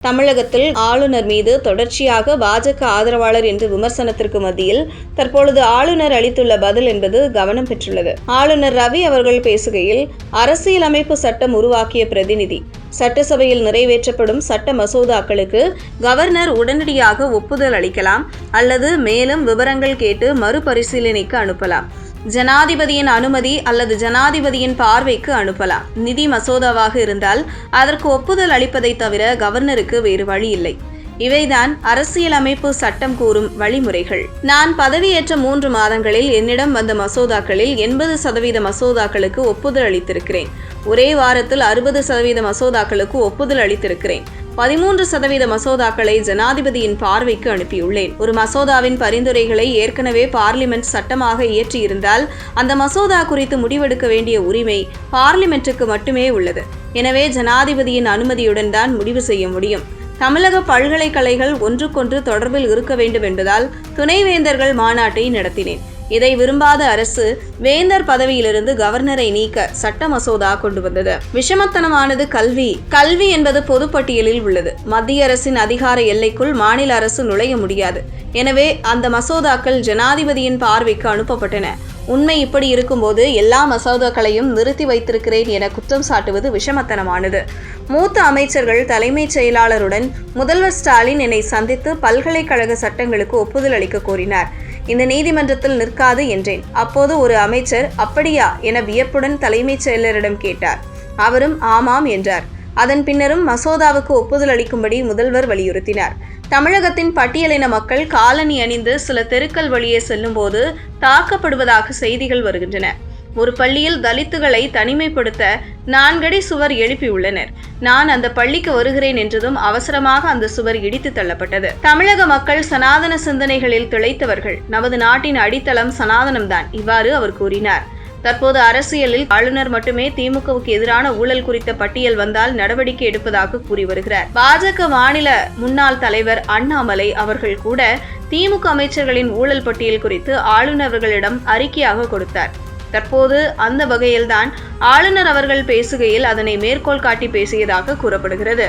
தமிழகத்தில் ஆளுநர் மீது தொடர்ச்சியாக பாஜக ஆதரவாளர் என்ற விமர்சனத்திற்கு மத்தியில் தற்பொழுது ஆளுநர் அளித்துள்ள பதில் என்பது கவனம் பெற்றுள்ளது. ஆளுநர் ரவி அவர்கள் பேசுகையில், அரசியலமைப்பு சட்டம் உருவாக்கிய பிரதிநிதி, சட்டசபையில் நிறைவேற்றப்படும் சட்ட மசோதாக்களுக்கு கவர்னர் உடனடியாக ஒப்புதல் அளிக்கலாம் அல்லது மேலும் விவரங்கள் கேட்டு மறுபரிசீலனைக்கு அனுப்பலாம். ஜனாதிபதியின் அனுமதி அல்லது ஜனாதிபதியின் பார்வைக்கு அனுப்பலாம். நிதி மசோதாவாக இருந்தால் அதற்கு ஒப்புதல் அளிப்பதை தவிர கவர்னருக்கு வேறு வழி இல்லை. இவைதான் அரசியலமைப்பு சட்டம் கூறும் வழிமுறைகள். நான் பதவியேற்ற 3 மாதங்களில் என்னிடம் வந்த மசோதாக்களில் 80% மசோதாக்களுக்கு ஒப்புதல் அளித்திருக்கிறேன். ஒரே வாரத்தில் 60% மசோதாக்களுக்கு ஒப்புதல் அளித்திருக்கிறேன். 13% மசோதாக்களை ஜனாதிபதியின் பார்வைக்கு அனுப்பியுள்ளேன். ஒரு மசோதாவின் பரிந்துரைகளை ஏற்கனவே பார்லிமெண்ட் சட்டமாக இயற்றியிருந்தால் அந்த மசோதா குறித்து முடிவெடுக்க வேண்டிய உரிமை பார்லிமெண்ட்டுக்கு மட்டுமே உள்ளது. எனவே ஜனாதிபதியின் அனுமதியுடன் தான் முடிவு செய்ய முடியும். தமிழக பல்கலைக்கழகங்கள் ஒன்றுக்கொன்று தொடர்பில் இருக்க வேண்டும் என்பதால் துணைவேந்தர்கள் மாநாட்டை நடத்தினேன். இதை விரும்பாத அரசு வேந்தர் பதவியிலிருந்து கவர்னரை நீக்க சட்ட மசோதா கொண்டு வந்தது. விஷமத்தனமானது கல்வி என்பது பொதுப்பட்டியலில் உள்ளது. மத்திய அரசின் அதிகார எல்லைக்குள் மாநில அரசு நுழைய முடியாது. எனவே அந்த மசோதாக்கள் ஜனாதிபதியின் பார்வைக்கு அனுப்பப்பட்டன. உண்மை இப்படி இருக்கும்போது எல்லா மசோதாக்களையும் நிறுத்தி வைத்திருக்கிறேன் என குற்றம் சாட்டுவது விஷமத்தனமானது. மூத்த அமைச்சர்கள் தலைமைச் செயலாளருடன் முதல்வர் ஸ்டாலின் என்னை சந்தித்து பல்கலைக்கழக சட்டங்களுக்கு ஒப்புதல் அளிக்க கோரினார். இந்த நீதிமன்றத்தில் நிற்காது என்றேன். அப்போது ஒரு அமைச்சர் அப்படியா என வியப்புடன் தலைமைச் செயலரிடம் கேட்டார். அவரும் ஆமாம் என்றார். அதன் பின்னரும் மசோதாவுக்கு ஒப்புதல் அளிக்கும்படி முதல்வர் வலியுறுத்தினார். தமிழகத்தின் பட்டியலின மக்கள் காலணி அணிந்து சில தெருக்கள் வழியே செல்லும்போது தாக்கப்படுவதாக செய்திகள் வருகின்றன. ஒரு பள்ளியில் தலித்துகளை தனிமைப்படுத்த 4 அடி சுவர் எழுப்பியுள்ளனர். நான் அந்த பள்ளிக்கு வருகிறேன் என்றதும் அவசரமாக அந்த சுவர் இடித்து தள்ளப்பட்டது. தமிழக மக்கள் சனாதன சிந்தனைகளில் திளைத்தவர்கள். நமது நாட்டின் அடித்தளம் சனாதனம்தான். இவ்வாறு அவர் கூறினார். தற்போது அரசியலில் ஆளுநர் மட்டுமே திமுகவுக்கு எதிரான ஊழல் குறித்த பட்டியல் வந்தால் நடவடிக்கை எடுப்பதாக கூறி வருகிறார். பாஜக மாநில முன்னாள் தலைவர் அண்ணாமலை அவர்கள் கூட திமுக அமைச்சர்களின் ஊழல் பட்டியல் குறித்து ஆளுநர்களிடம் அறிக்கையாக கொடுத்தார். தற்போது அந்த வகையில்தான் ஆளுநர் அவர்கள் பேசுகையில் அதனை மேற்கோள் காட்டி பேசியதாக கூறப்படுகிறது.